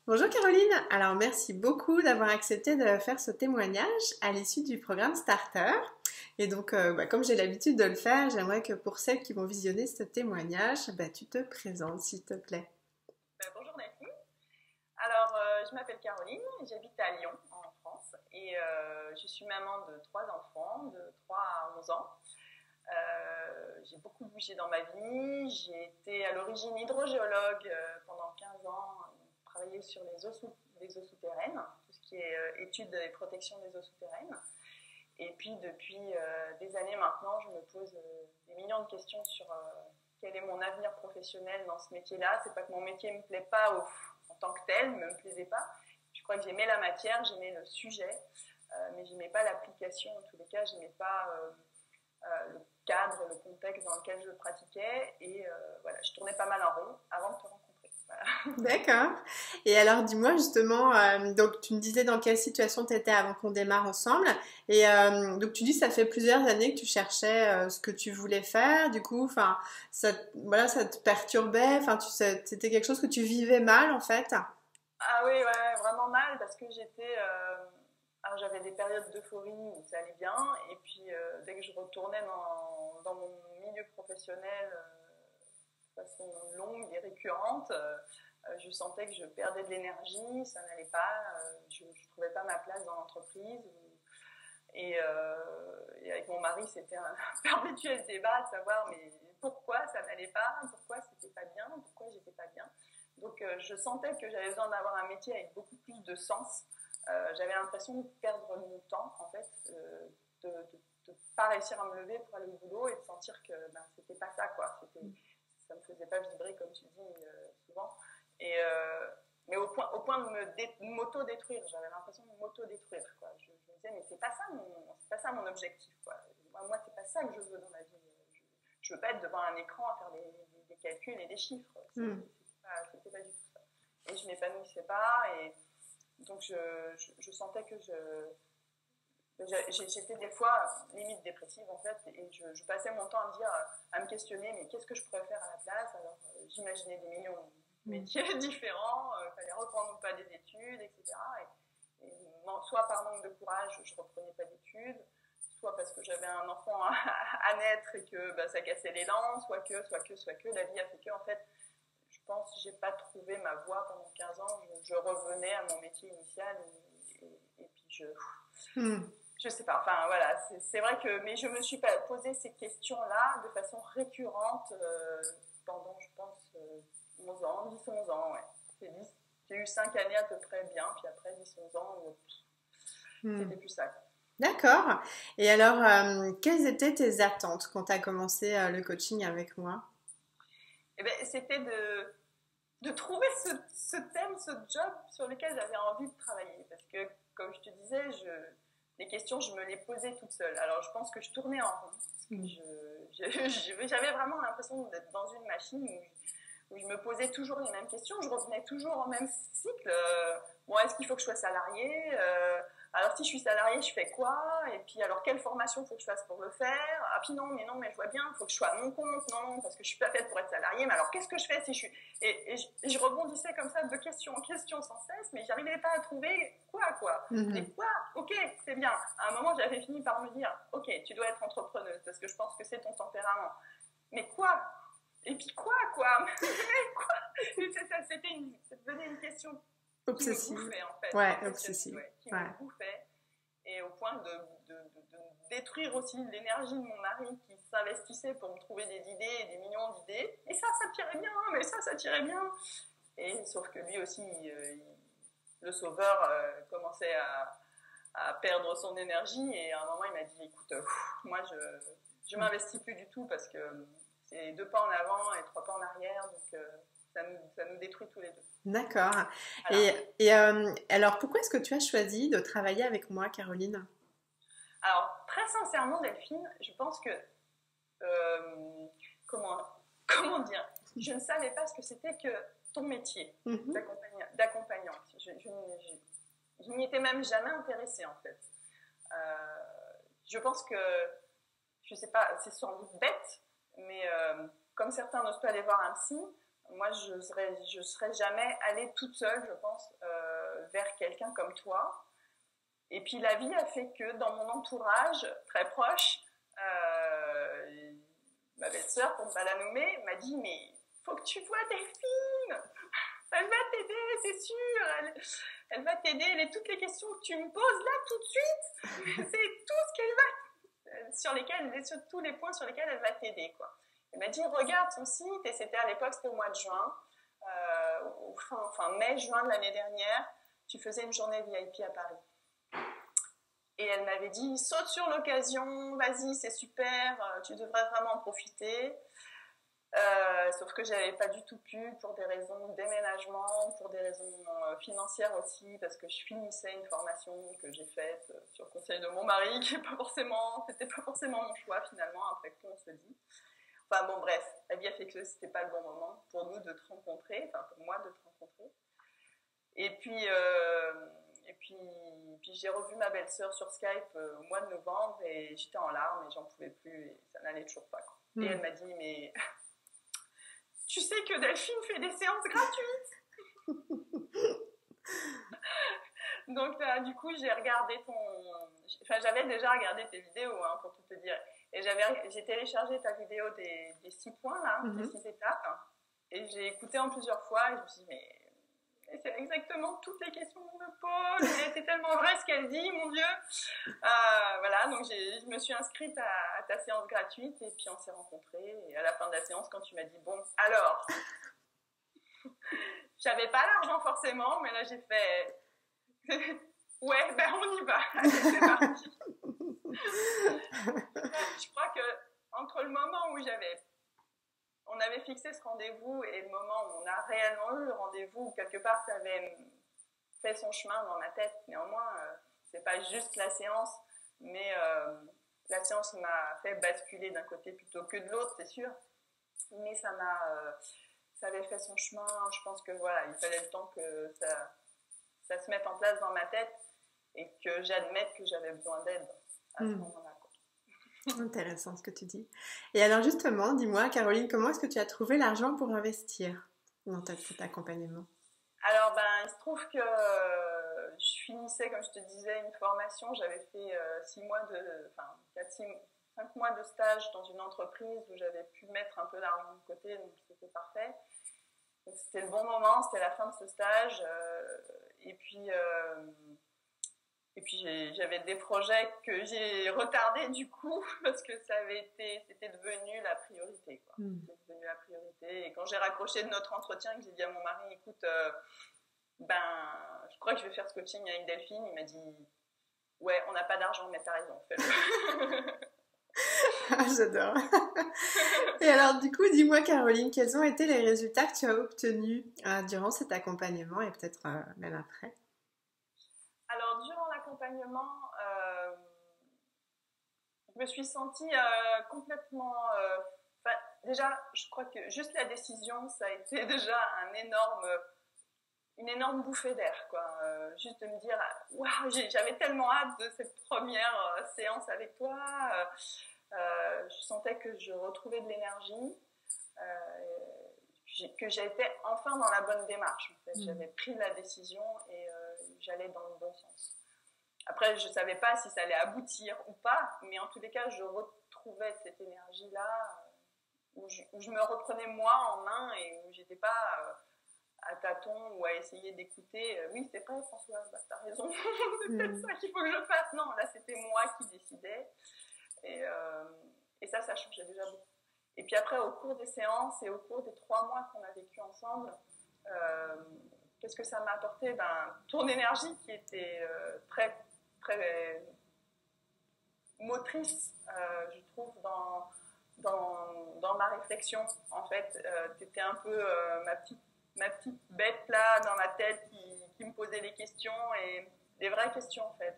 Bonjour Caroline, alors merci beaucoup d'avoir accepté de faire ce témoignage à l'issue du programme Starter. Et donc, comme j'ai l'habitude de le faire, j'aimerais que pour celles qui vont visionner ce témoignage, tu te présentes s'il te plaît. Bonjour Delphine. Alors, je m'appelle Caroline, j'habite à Lyon, en France, et je suis maman de 3 enfants, de 3 à 11 ans. J'ai beaucoup bougé dans ma vie. J'ai été à l'origine hydrogéologue pendant 15 ans, travaillé sur les eaux souterraines, tout ce qui est études et protection des eaux souterraines. Et puis, depuis des années maintenant, je me pose des millions de questions sur quel est mon avenir professionnel dans ce métier-là. C'est pas que mon métier me plaît pas en tant que tel, ne me plaisait pas. Je crois que j'aimais la matière, j'aimais le sujet, mais j'aimais pas l'application. En tous les cas, j'aimais pas le cadre, le contexte dans lequel je le pratiquais. Et voilà, je tournais pas mal en rond avant de te rencontrer. Voilà. D'accord. Et alors dis-moi justement, donc tu me disais dans quelle situation tu étais avant qu'on démarre ensemble. Et donc tu dis que ça fait plusieurs années que tu cherchais ce que tu voulais faire. Du coup, enfin, ça te perturbait. Enfin, c'était quelque chose que tu vivais mal en fait. Ah oui, ouais, vraiment mal parce que alors j'avais des périodes d'euphorie où ça allait bien, et puis dès que je retournais dans mon milieu professionnel de façon longue et récurrente, je sentais que je perdais de l'énergie, ça n'allait pas, je ne trouvais pas ma place dans l'entreprise. Et avec mon mari, c'était un perpétuel débat de savoir mais pourquoi ça n'allait pas, pourquoi c'était pas bien, pourquoi j'étais pas bien. Donc je sentais que j'avais besoin d'avoir un métier avec beaucoup plus de sens. J'avais l'impression de perdre mon temps, en fait, de ne pas réussir à me lever pour aller au boulot et de sentir que c'était pas ça, quoi. Ça me faisait pas vibrer, comme tu dis souvent. Mais au point de m'auto-détruire, j'avais l'impression de m'auto-détruire, quoi. Je me disais, mais c'est pas ça mon objectif, quoi. Moi, c'est pas ça que je veux dans ma vie. Je veux pas être devant un écran à faire des calculs et des chiffres. C'était pas du tout ça. Et je m'épanouissais pas, et donc je sentais que j'étais des fois limite dépressive en fait, et je passais mon temps à me questionner, mais qu'est-ce que je pourrais faire à la place. Alors j'imaginais des millions de métiers différents, fallait reprendre ou pas des études, etc. Soit par manque de courage, je reprenais pas d'études, soit parce que j'avais un enfant à naître et que ça cassait les dents, soit que la vie a fait que, en fait, je pense que j'ai pas trouvé ma voie pendant 15 ans. Je revenais à mon métier initial, et puis je sais pas, enfin voilà, c'est vrai que, mais je me suis pas posé ces questions-là de façon récurrente pendant, je pense, 11 ans, 10-11 ans, ouais. J'ai eu 5 années à peu près bien, puis après 10-11 ans, c'était plus ça. D'accord. Et alors, quelles étaient tes attentes quand tu as commencé le coaching avec moi? Eh ben, c'était de trouver ce thème, ce job sur lequel j'avais envie de travailler. Parce que, comme je te disais, les questions, je me les posais toute seule. Alors, je pense que je tournais en rond. Parce que j'avais vraiment l'impression d'être dans une machine où je me posais toujours les mêmes questions. Je revenais toujours au même cycle. Bon, est-ce qu'il faut que je sois salariée alors, si je suis salariée, je fais quoi? Et puis, alors, quelle formation il faut que je fasse pour le faire? Ah, puis non, mais je vois bien, il faut que je sois à mon compte. Non, parce que je suis pas faite pour être salariée. Mais alors, qu'est-ce que je fais si je suis... Et je rebondissais comme ça de question en question sans cesse, mais j'arrivais pas à trouver quoi. Mais quoi? Ok, c'est bien. À un moment, j'avais fini par me dire, ok, tu dois être entrepreneuse, parce que je pense que c'est ton tempérament. Mais quoi? Et puis quoi? Mais quoi? Ça devenait une question Obsessive. qui me bouffait, en fait. Ouais, obsessive. Qui me bouffait. Et au point de détruire aussi l'énergie de mon mari qui s'investissait pour me trouver des idées et des millions d'idées. Et ça tirait bien, mais ça tirait bien. Et sauf que lui aussi, le sauveur commençait à perdre son énergie. Et à un moment, il m'a dit, écoute, moi, je m'investis plus du tout parce que c'est 2 pas en avant et 3 pas en arrière. Donc, ça nous détruit tous les deux. D'accord. Voilà. Et alors, pourquoi est-ce que tu as choisi de travailler avec moi, Caroline? Alors, très sincèrement, Delphine, je pense que... comment dire? Je ne savais pas ce que c'était que ton métier d'accompagnante. Je n'y étais même jamais intéressée, en fait. Je pense que, je ne sais pas, c'est sans doute bête, mais comme certains n'osent pas aller voir un psy, moi, je serais jamais allée toute seule, je pense, vers quelqu'un comme toi. Et puis la vie a fait que dans mon entourage très proche, ma belle-sœur, pour ne pas la nommer, m'a dit mais faut que tu vois Delphine, elle va t'aider, c'est sûr, elle va t'aider, toutes les questions que tu me poses là tout de suite, c'est tout ce qu'elle va, sur tous les points sur lesquels elle va t'aider, quoi. Elle m'a dit regarde son site, et c'était à l'époque, c'était au mois de juin, fin mai-juin de l'année dernière, tu faisais une journée VIP à Paris. Et elle m'avait dit, saute sur l'occasion, vas-y, c'est super, tu devrais vraiment en profiter. Sauf que j'avais pas du tout pu pour des raisons de déménagement, pour des raisons financières aussi, parce que je finissais une formation que j'ai faite sur le conseil de mon mari, qui c'était pas forcément mon choix finalement, après coup on se dit. Enfin bon, bref, la vie a fait que c'était pas le bon moment pour nous de te rencontrer, enfin pour moi de te rencontrer. Et puis j'ai revu ma belle-sœur sur Skype au mois de novembre et j'étais en larmes et j'en pouvais plus et ça n'allait toujours pas, quoi. Et elle m'a dit mais tu sais que Delphine fait des séances gratuites. Donc du coup j'ai regardé j'avais déjà regardé tes vidéos, hein, pour tout te dire, et j'ai téléchargé ta vidéo des 6 points là, des 6 étapes, et j'ai écouté en plusieurs fois et je me suis dit mais c'est exactement toutes les questions qu'on me pose, c'est tellement vrai ce qu'elle dit, mon Dieu. Voilà, donc je me suis inscrite à ta séance gratuite et puis on s'est rencontrés. Et à la fin de la séance, quand tu m'as dit bon, alors, j'avais pas l'argent forcément, mais là j'ai fait ouais, ben on y va, allez, c'est parti. Je crois que entre le moment où on avait fixé ce rendez-vous et le moment où on a réellement eu le rendez-vous, quelque part ça avait fait son chemin dans ma tête. Néanmoins, c'est pas juste la séance, mais la séance m'a fait basculer d'un côté plutôt que de l'autre, c'est sûr. Mais ça avait fait son chemin. Je pense que voilà, il fallait le temps que ça se mette en place dans ma tête et que j'admette que j'avais besoin d'aide à ce moment-là. Intéressant ce que tu dis. Et alors justement, dis-moi Caroline, comment est-ce que tu as trouvé l'argent pour investir dans cet accompagnement? Alors il se trouve que je finissais, comme je te disais, une formation. J'avais fait 5 mois de stage dans une entreprise où j'avais pu mettre un peu d'argent de côté, donc c'était parfait. Donc c'était le bon moment, c'était la fin de ce stage. Et puis j'avais des projets que j'ai retardés du coup parce que c'était devenu la priorité, quoi. C'était devenu la priorité. Et quand j'ai raccroché de notre entretien, que j'ai dit à mon mari, écoute, je crois que je vais faire ce coaching avec Delphine, il m'a dit, ouais, on n'a pas d'argent, mais t'as raison, fais-le. J'adore. Et alors du coup, dis-moi Caroline, quels ont été les résultats que tu as obtenus durant cet accompagnement et peut-être même après? Alors, durant l'accompagnement, je me suis sentie complètement... déjà, je crois que juste la décision, ça a été déjà une énorme bouffée d'air, quoi. Juste de me dire, waouh, j'avais tellement hâte de cette première séance avec toi. Je sentais que je retrouvais de l'énergie, que j'étais enfin dans la bonne démarche. En fait. J'avais pris la décision et j'allais dans le bon sens. Après, je ne savais pas si ça allait aboutir ou pas, mais en tous les cas, je retrouvais cette énergie-là où je me reprenais moi en main et où je n'étais pas à tâtons ou à essayer d'écouter. Oui, c'est vrai, François, t'as raison, c'est peut-être ça qu'il faut que je fasse. Non, là, c'était moi qui décidais. Et ça changeait déjà beaucoup. Et puis après, au cours des séances et au cours des 3 mois qu'on a vécu ensemble, qu'est-ce que ça m'a apporté? Ton énergie qui était très, très motrice, je trouve, dans ma réflexion. En fait, tu étais un peu ma petite bête là dans ma tête qui me posait les questions, et des vraies questions en fait.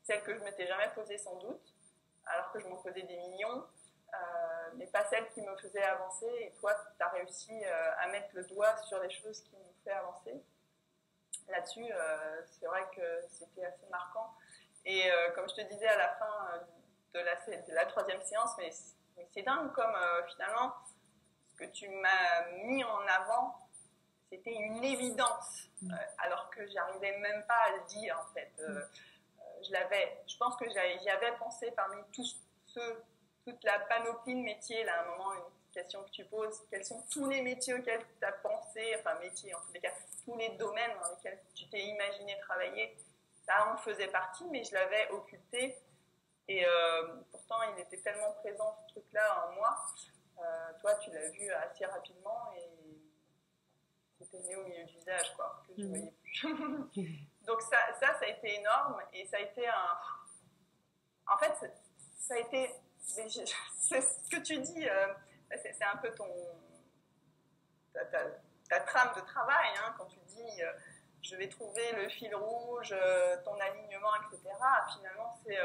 Celles que je ne m'étais jamais posées sans doute, alors que je m'en posais des millions. Mais pas celles qui me faisaient avancer, et toi tu as réussi à mettre le doigt sur les choses qui m'ont fait avancer. Là-dessus, c'est vrai que c'était assez marquant, et comme je te disais à la fin de la 3e séance, mais c'est dingue comme finalement que tu m'as mis en avant, c'était une évidence, alors que j'arrivais même pas à le dire en fait. Je pense que j'y avais pensé parmi toute la panoplie de métiers. Là, à un moment, une question que tu poses, quels sont tous les métiers auxquels tu as pensé, enfin métiers en tous les cas, tous les domaines dans lesquels tu t'es imaginé travailler, ça en faisait partie, mais je l'avais occulté. Et pourtant, il était tellement présent ce truc-là en moi. Toi, tu l'as vu assez rapidement et c'était né au milieu du visage, quoi, que je ne voyais plus. Donc ça a été énorme et ça a été un... En fait, ça a été... C'est ce que tu dis, c'est un peu ta trame de travail, hein, quand tu dis je vais trouver le fil rouge, ton alignement, etc. Finalement, c'est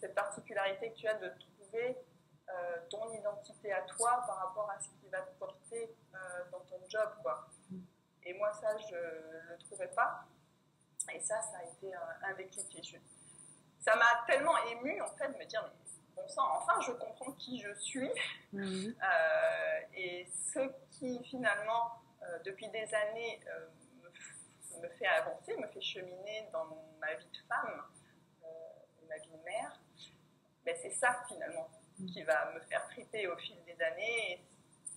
cette particularité que tu as de trouver ton identité à toi par rapport à ce qui va te porter dans ton job, quoi. Et moi, ça, je ne le trouvais pas. Et ça a été un déclic. Ça m'a tellement émue, en fait, de me dire, mais bon sang, enfin, je comprends qui je suis. Et ce qui, finalement, depuis des années, me fait avancer, me fait cheminer dans ma vie de femme, ma vie de mère, ben c'est ça, finalement, qui va me faire triper au fil des années.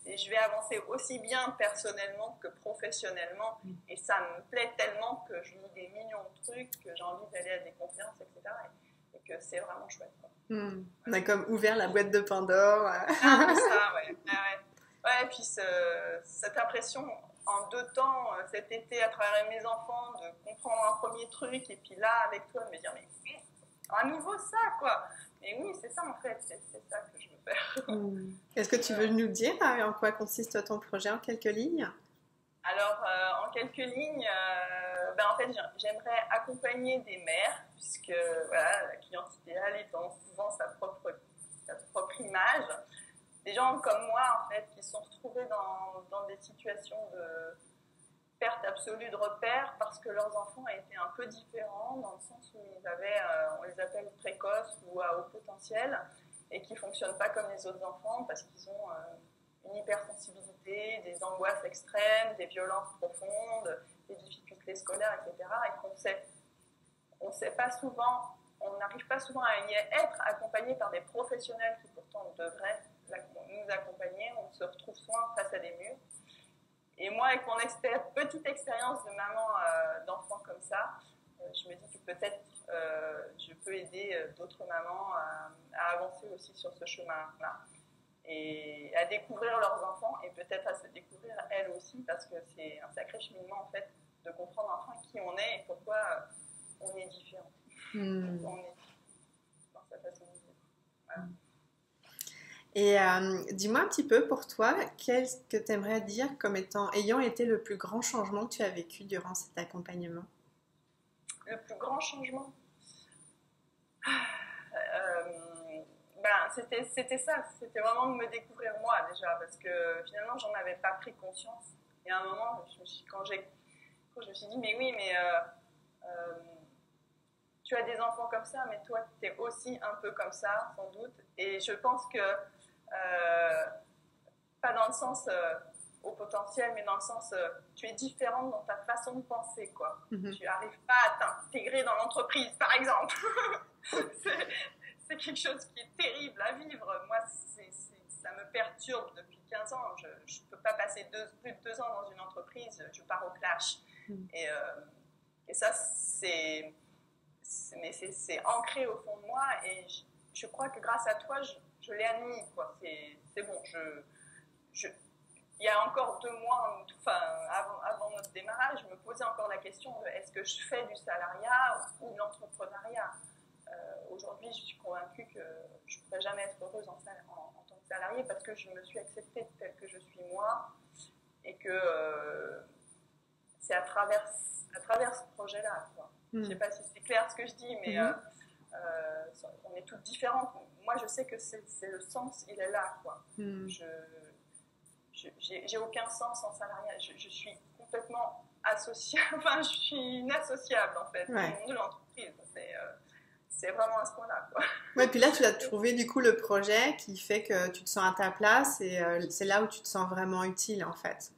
Et je vais avancer aussi bien personnellement que professionnellement. Et ça me plaît tellement que je lis des millions de trucs, que j'ai envie d'aller à des conférences, etc. Et que c'est vraiment chouette, quoi. On a comme ouvert la boîte de Pandore. Un peu ça, ouais. Ouais, et puis cette impression, en 2 temps, cet été, à travers mes enfants, de comprendre un premier truc, et puis là, avec toi, de me dire, mais à nouveau ça, quoi. Et oui, c'est ça, en fait. C'est ça que je veux faire. Est-ce que tu veux nous dire en quoi consiste ton projet en quelques lignes? Alors, en quelques lignes, en fait, j'aimerais accompagner des mères, puisque voilà, la cliente idéale étant souvent sa propre image. Des gens comme moi, en fait, qui sont retrouvés dans des situations de perte absolue de repères parce que leurs enfants étaient un peu différents, dans le sens où ils avaient, on les appelle précoces ou à haut potentiel, et qui ne fonctionnent pas comme les autres enfants parce qu'ils ont une hypersensibilité, des angoisses extrêmes, des violences profondes, des difficultés scolaires, etc. Et on sait pas souvent, on n'arrive pas souvent à y être accompagné par des professionnels qui pourtant devraient nous accompagner. On se retrouve souvent face à des murs. Et moi, avec mon petite expérience de maman d'enfant comme ça, je me dis que peut-être je peux aider d'autres mamans à avancer aussi sur ce chemin-là et à découvrir leurs enfants et peut-être à se découvrir elles aussi, parce que c'est un sacré cheminement en fait de comprendre enfin qui on est et pourquoi on est différent. On est dans sa façon de vivre. Voilà. Et dis-moi un petit peu pour toi, qu'est-ce que tu aimerais dire comme ayant été le plus grand changement que tu as vécu durant cet accompagnement? Le plus grand changement, c'était ça, c'était vraiment de me découvrir moi déjà, parce que finalement j'en avais pas pris conscience. Et à un moment, quand je me suis dit, mais oui, mais tu as des enfants comme ça, mais toi tu es aussi un peu comme ça, sans doute. Et je pense que pas dans le sens au potentiel, mais dans le sens tu es différente dans ta façon de penser, quoi. Tu n'arrives pas à t'intégrer dans l'entreprise, par exemple. C'est quelque chose qui est terrible à vivre. Moi, ça me perturbe depuis 15 ans. Je ne peux pas passer plus de 2 ans dans une entreprise, je pars au clash. Et ça, c'est ancré au fond de moi, et je crois que grâce à toi, je l'ai admis, quoi. C'est bon, il y a encore 2 mois, avant notre démarrage, je me posais encore la question de est-ce que je fais du salariat ou de l'entrepreneuriat. Aujourd'hui, je suis convaincue que je ne pourrais jamais être heureuse en tant que salariée, parce que je me suis acceptée telle que je suis moi, et que c'est à travers ce projet-là, quoi. Je ne sais pas si c'est clair ce que je dis, mais on est toutes différentes. Moi, je sais que c'est le sens, il est là, quoi. J'ai aucun sens en salariat. Je suis complètement associable. Enfin, je suis inassociable, en fait, au monde de l'entreprise. c'est vraiment à ce point-là, quoi. Ouais, puis là, tu as trouvé du coup le projet qui fait que tu te sens à ta place et c'est là où tu te sens vraiment utile en fait.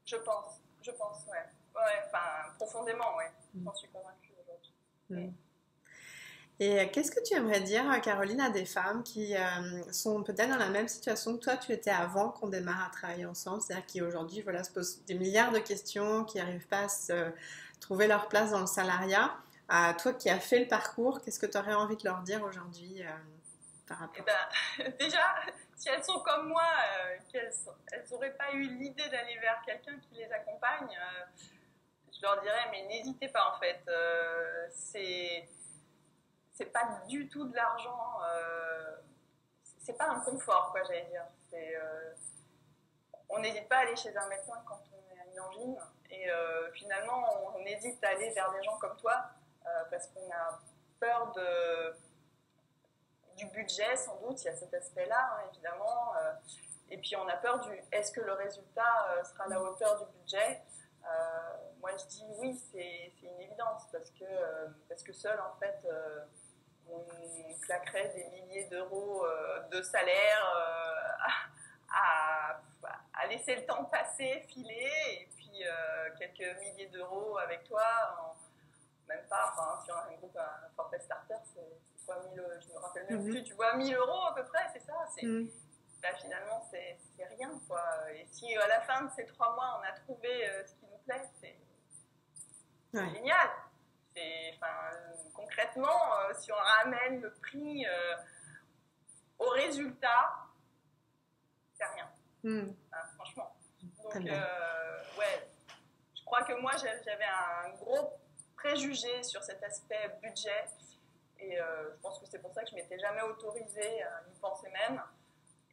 Je pense, ouais. Ouais, enfin, profondément, ouais. Mm. J'en suis convaincue aujourd'hui. Mm. Et qu'est-ce que tu aimerais dire, Caroline, à des femmes qui sont peut-être dans la même situation que toi, tu étais avant qu'on démarre à travailler ensemble, c'est-à-dire qui aujourd'hui voilà, se posent des milliards de questions, qui n'arrivent pas à se trouver leur place dans le salariat. Toi qui as fait le parcours, qu'est-ce que tu aurais envie de leur dire aujourd'hui par Eh rapport? ben, déjà, si elles sont comme moi, qu'elles n'auraient pas eu l'idée d'aller vers quelqu'un qui les accompagne, je leur dirais, mais n'hésitez pas en fait. C'est pas du tout de l'argent. C'est pas un confort, quoi, j'allais dire. On n'hésite pas à aller chez un médecin quand on a une angine. Et finalement, on hésite à aller vers des gens comme toi parce qu'on a peur du budget, sans doute. Il y a cet aspect-là, hein, évidemment. Et puis, on a peur du est-ce que le résultat sera à la hauteur du budget. Moi, je dis oui, c'est une évidence parce que seul, en fait, on claquerait des milliers d'euros de salaire à laisser le temps passer, filer, et puis quelques milliers d'euros avec toi, même pas, enfin, sur un groupe, un forfait starter, c'est quoi, 1000, je me rappelle même plus, tu vois, 1000 euros à peu près, c'est ça, là, finalement, c'est rien, quoi. Et si à la fin de ces 3 mois, on a trouvé ce qui nous plaît, c'est génial. Concrètement, si on ramène le prix au résultat, c'est rien. Franchement. Donc, ouais, je crois que moi, j'avais un gros préjugé sur cet aspect budget. Et je pense que c'est pour ça que je ne m'étais jamais autorisée à y penser même.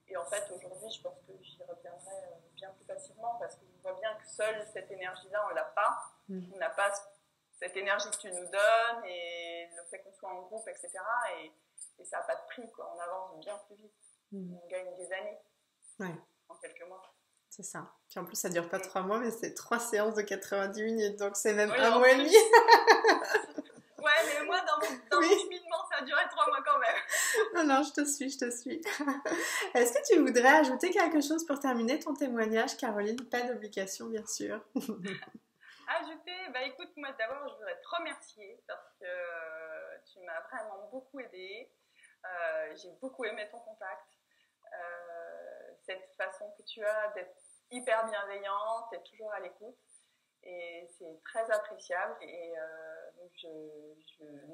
Et en fait, aujourd'hui, je pense que j'y reviendrai bien plus facilement parce que je vois bien que seule cette énergie-là, on ne l'a pas. On n'a pas cette énergie que tu nous donnes et le fait qu'on soit en groupe, etc. Et ça n'a pas de prix, quoi. On avance bien plus vite. On gagne des années en quelques mois. C'est ça. Puis en plus, ça dure pas 3 mois, mais c'est 3 séances de 90 minutes, donc c'est même oui, 1 mois et demi. Ouais, mais moi, dans mon cheminement, ça a duré 3 mois quand même. Non, je te suis. Est-ce que tu voudrais ajouter quelque chose pour terminer ton témoignage, Caroline? Pas d'obligation, bien sûr. Ajouter, bah écoute, moi d'abord, je voudrais te remercier parce que tu m'as vraiment beaucoup aidée. J'ai beaucoup aimé ton contact. Cette façon que tu as d'être hyper bienveillante et toujours à l'écoute. Et c'est très appréciable. Et donc je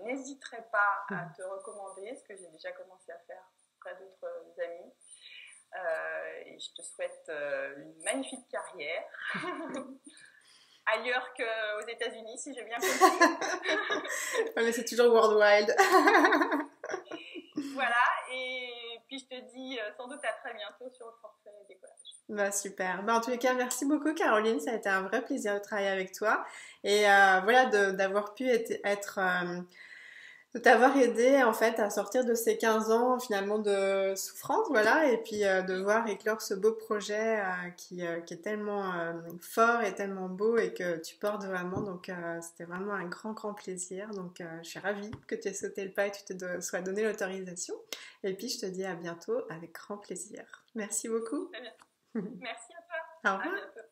n'hésiterai pas à te recommander, ce que j'ai déjà commencé à faire auprès d'autres amis. Et je te souhaite une magnifique carrière. Ailleurs qu'aux États-Unis, si j'ai bien compris. Mais c'est toujours worldwide. Voilà, et puis je te dis sans doute à très bientôt sur le forfait décollage. Bah super. Bah en tous les cas, merci beaucoup Caroline, ça a été un vrai plaisir de travailler avec toi et voilà d'avoir pu de t'avoir aidé en fait à sortir de ces 15 ans finalement de souffrance, voilà, et puis de voir éclore ce beau projet qui est tellement fort et tellement beau et que tu portes vraiment, donc c'était vraiment un grand plaisir, donc je suis ravie que tu aies sauté le pas et que tu te sois donné l'autorisation, et puis je te dis à bientôt avec grand plaisir. Merci beaucoup. Très bien. Merci à toi. Au revoir. À bientôt.